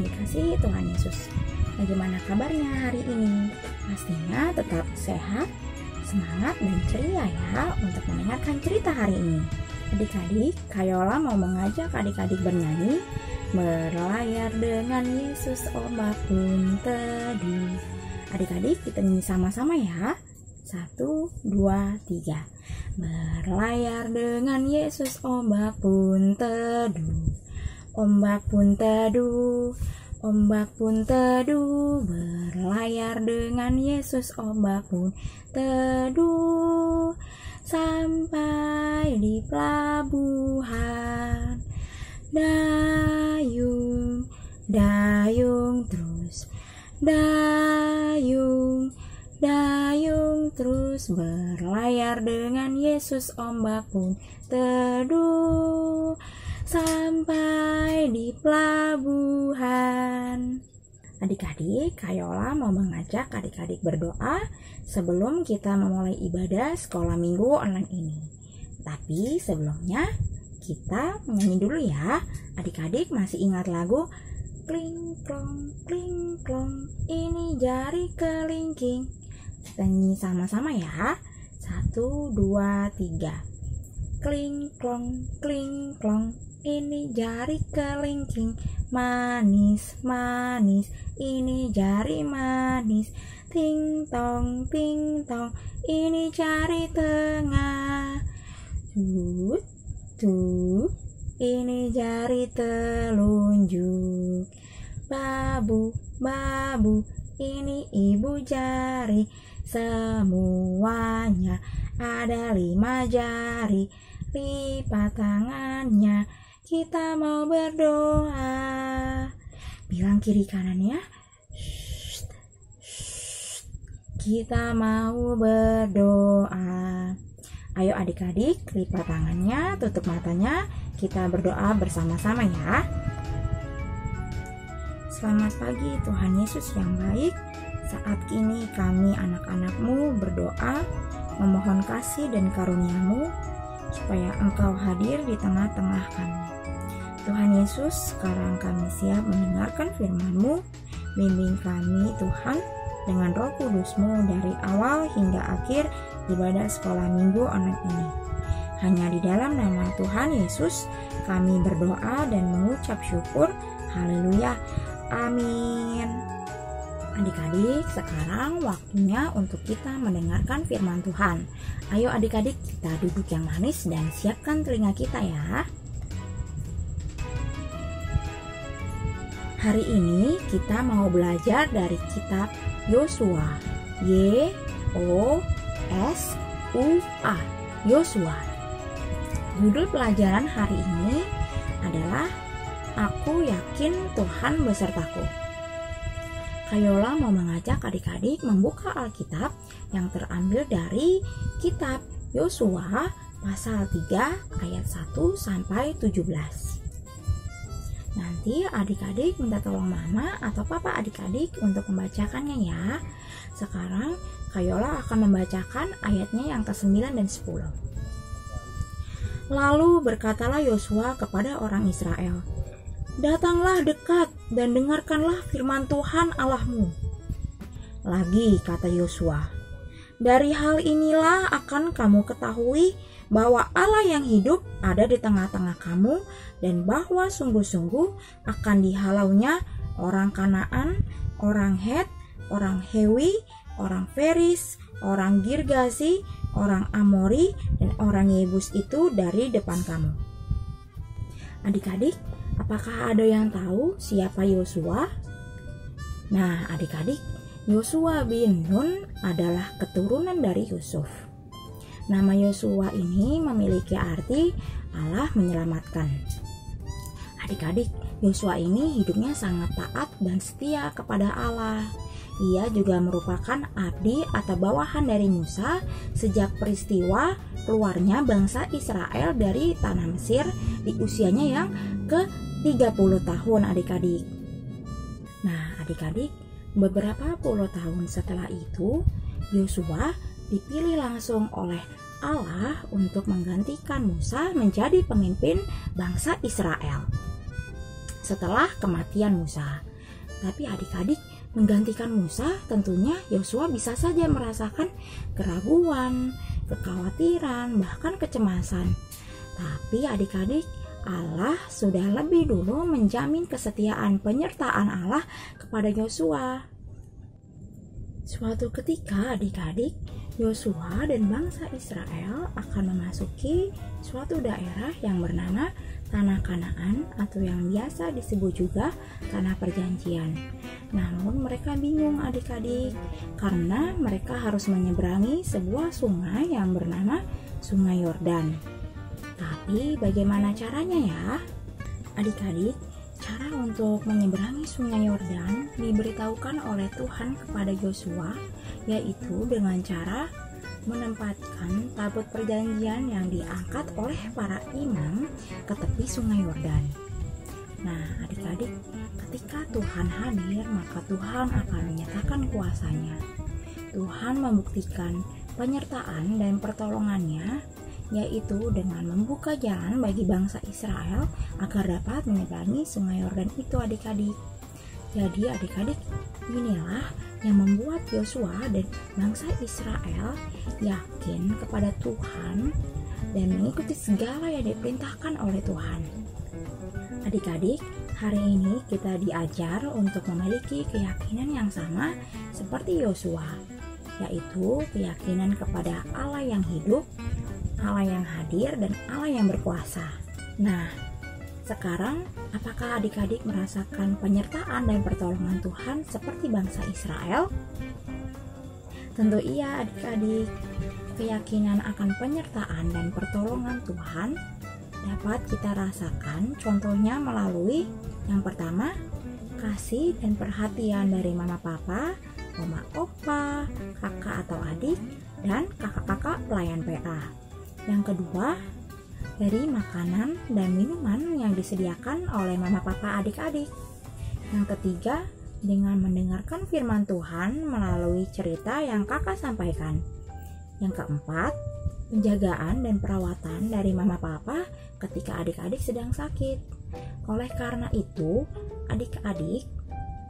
yang dikasihi Tuhan Yesus. Bagaimana kabarnya hari ini? Pastinya tetap sehat, semangat, dan ceria ya untuk mendengarkan cerita hari ini. Adik-adik, Kayola mau mengajak adik-adik bernyanyi Berlayar dengan Yesus ombak pun teduh. Adik-adik kita nyanyi sama-sama ya. 1, 2, 3. Berlayar dengan Yesus ombak pun teduh. Ombak pun teduh, ombak pun teduh. Berlayar dengan Yesus ombak pun teduh. Sampai di pelabuhan. Dayung, dayung terus. Dayung, dayung terus. Berlayar dengan Yesus ombak pun teduh. Sampai di pelabuhan. Adik-adik, Kayola mau mengajak adik-adik berdoa sebelum kita memulai ibadah sekolah minggu online ini. Tapi sebelumnya kita menyanyi dulu ya. Adik-adik masih ingat lagu kling klong, ini jari kelingking. Kita nyanyi sama-sama ya. 1, 2, 3. Kling klong, ini jari kelingking. Manis, manis, ini jari manis. Ting tong, ini jari tengah. Tut, ini jari telunjuk. Babu, babu, ini ibu jari. Semuanya ada 5 jari. Lipat tangannya, kita mau berdoa. Bilang kiri kanan ya. Kita mau berdoa. Ayo adik-adik, lipat tangannya, tutup matanya. Kita berdoa bersama-sama ya. Selamat pagi Tuhan Yesus yang baik. Saat ini kami anak-anak-Mu berdoa, memohon kasih dan karunia-Mu, supaya Engkau hadir di tengah-tengah kami. Tuhan Yesus, sekarang kami siap mendengarkan firman-Mu. Bimbing kami Tuhan dengan Roh Kudus-Mu dari awal hingga akhir ibadah sekolah minggu online ini. Hanya di dalam nama Tuhan Yesus kami berdoa dan mengucap syukur. Haleluya. Amin. Adik-adik, sekarang waktunya untuk kita mendengarkan firman Tuhan. Ayo adik-adik, kita duduk yang manis dan siapkan telinga kita ya. Hari ini kita mau belajar dari kitab Yosua. Y-O-S-U-A. Yosua. Judul pelajaran hari ini adalah Aku Yakin Tuhan Besertaku. Kayola mau mengajak adik-adik membuka Alkitab yang terambil dari kitab Yosua pasal 3 ayat 1 sampai 17. Nanti adik-adik minta tolong mama atau papa adik-adik untuk membacakannya ya. Sekarang Kayola akan membacakan ayatnya yang ke-9 dan 10. Lalu berkatalah Yosua kepada orang Israel, datanglah dekat dan dengarkanlah firman Tuhan Allahmu. Lagi kata Yosua, dari hal inilah akan kamu ketahui bahwa Allah yang hidup ada di tengah-tengah kamu dan bahwa sungguh-sungguh akan dihalaunya orang Kanaan, orang Het, orang Hewi, orang Feris, orang Girgasi, orang Amori, dan orang Yebus itu dari depan kamu. Adik-adik, apakah ada yang tahu siapa Yosua? Nah, adik-adik, Yosua bin Nun adalah keturunan dari Yusuf. Nama Yosua ini memiliki arti Allah menyelamatkan. Adik-adik, Yosua ini hidupnya sangat taat dan setia kepada Allah. Ia juga merupakan abdi atau bawahan dari Musa sejak peristiwa keluarnya bangsa Israel dari tanah Mesir di usianya yang ke-30 tahun adik-adik. Nah adik-adik, beberapa puluh tahun setelah itu Yosua dipilih langsung oleh Allah untuk menggantikan Musa menjadi pemimpin bangsa Israel. Setelah kematian Musa, Tapi adik-adik, menggantikan Musa, tentunya Yosua bisa saja merasakan keraguan, kekhawatiran, bahkan kecemasan. Tapi adik-adik, Allah sudah lebih dulu menjamin kesetiaan penyertaan Allah kepada Yosua. Suatu ketika adik-adik, Yosua dan bangsa Israel akan memasuki suatu daerah yang bernama Tanah Kanaan atau yang biasa disebut juga Tanah Perjanjian. Namun mereka bingung adik-adik karena mereka harus menyeberangi sebuah sungai yang bernama Sungai Yordan. Tapi bagaimana caranya ya? Adik-adik, cara untuk menyeberangi Sungai Yordan diberitahukan oleh Tuhan kepada Yosua, yaitu dengan cara menempatkan tabut perjanjian yang diangkat oleh para imam ke tepi Sungai Yordan. Nah, adik-adik, ketika Tuhan hadir, maka Tuhan akan menyatakan kuasanya. Tuhan membuktikan penyertaan dan pertolongannya, yaitu dengan membuka jalan bagi bangsa Israel agar dapat menyeberangi Sungai Yordan itu adik-adik. Jadi adik-adik, inilah yang membuat Yosua dan bangsa Israel yakin kepada Tuhan dan mengikuti segala yang diperintahkan oleh Tuhan. Adik-adik, hari ini kita diajar untuk memiliki keyakinan yang sama seperti Yosua, yaitu keyakinan kepada Allah yang hidup, Allah yang hadir, dan Allah yang berkuasa. Nah, sekarang apakah adik-adik merasakan penyertaan dan pertolongan Tuhan seperti bangsa Israel? Tentu iya adik-adik. Keyakinan akan penyertaan dan pertolongan Tuhan dapat kita rasakan contohnya melalui yang pertama, kasih dan perhatian dari mama papa, oma opa, kakak atau adik, dan kakak-kakak pelayan PA. Yang kedua, dari makanan dan minuman yang disediakan oleh mama papa adik-adik. Yang ketiga, dengan mendengarkan firman Tuhan melalui cerita yang kakak sampaikan. Yang keempat, penjagaan dan perawatan dari mama papa ketika adik-adik sedang sakit. Oleh karena itu, adik-adik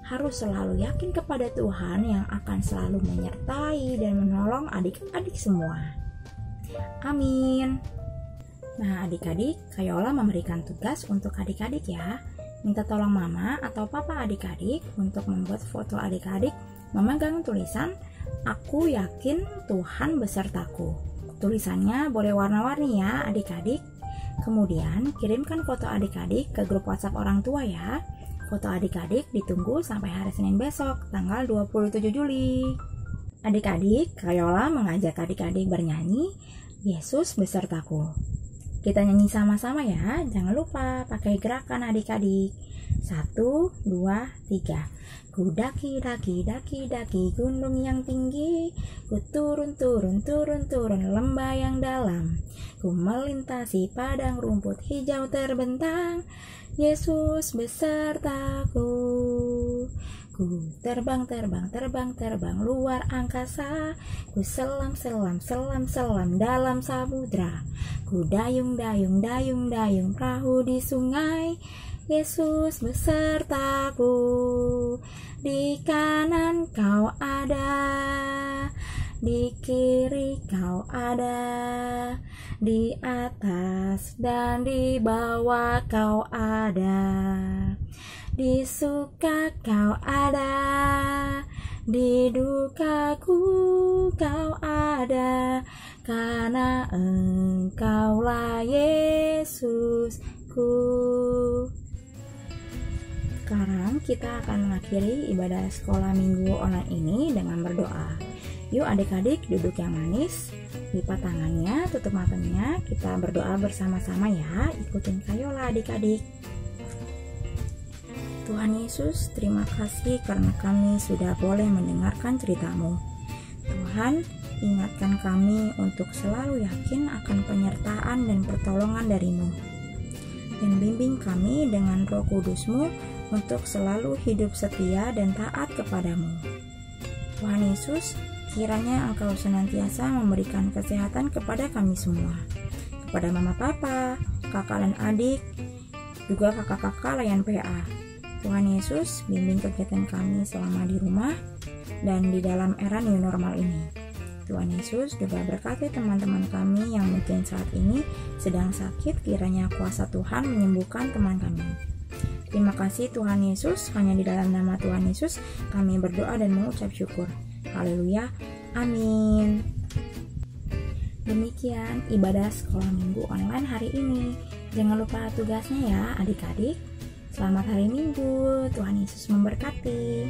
harus selalu yakin kepada Tuhan yang akan selalu menyertai dan menolong adik-adik semua. Amin. Nah adik-adik, Kayola memberikan tugas untuk adik-adik ya. Minta tolong mama atau papa adik-adik untuk membuat foto adik-adik memegang tulisan "Aku yakin Tuhan besertaku". Tulisannya boleh warna-warni ya adik-adik. Kemudian kirimkan foto adik-adik ke grup WhatsApp orang tua ya. Foto adik-adik ditunggu sampai hari Senin besok, tanggal 27 Juli. Adik-adik, Kayola mengajak adik-adik bernyanyi "Yesus besertaku". Kita nyanyi sama-sama ya, jangan lupa pakai gerakan adik-adik. 1, 2, 3. Ku daki gunung yang tinggi, ku turun lembah yang dalam, ku melintasi padang rumput hijau terbentang, Yesus besertaku. Ku terbang luar angkasa, ku selam dalam samudra, ku dayung perahu di sungai, Yesus besertaku. Di kanan kau ada, di kiri kau ada, di atas dan di bawah kau ada, di suka kau ada, di dukaku kau ada, karena Engkaulah Yesusku. Sekarang kita akan mengakhiri ibadah sekolah minggu online ini dengan berdoa. Yuk adik-adik duduk yang manis, lipat tangannya, tutup matanya, kita berdoa bersama-sama ya. Ikutin Kayola adik-adik. Tuhan Yesus, terima kasih karena kami sudah boleh mendengarkan cerita-Mu. Tuhan, ingatkan kami untuk selalu yakin akan penyertaan dan pertolongan dari-Mu. Dan bimbing kami dengan Roh Kudus-Mu untuk selalu hidup setia dan taat kepadamu. Tuhan Yesus, kiranya Engkau senantiasa memberikan kesehatan kepada kami semua, kepada mama papa, kakak dan adik, juga kakak-kakak layan PA. Tuhan Yesus bimbing kegiatan kami selama di rumah dan di dalam era new normal ini. Tuhan Yesus juga berkati teman-teman kami yang mungkin saat ini sedang sakit, kiranya kuasa Tuhan menyembuhkan teman kami. Terima kasih Tuhan Yesus, hanya di dalam nama Tuhan Yesus kami berdoa dan mengucap syukur. Haleluya, amin. Demikian ibadah sekolah minggu online hari ini. Jangan lupa tugasnya ya adik-adik. Selamat hari Minggu, Tuhan Yesus memberkati.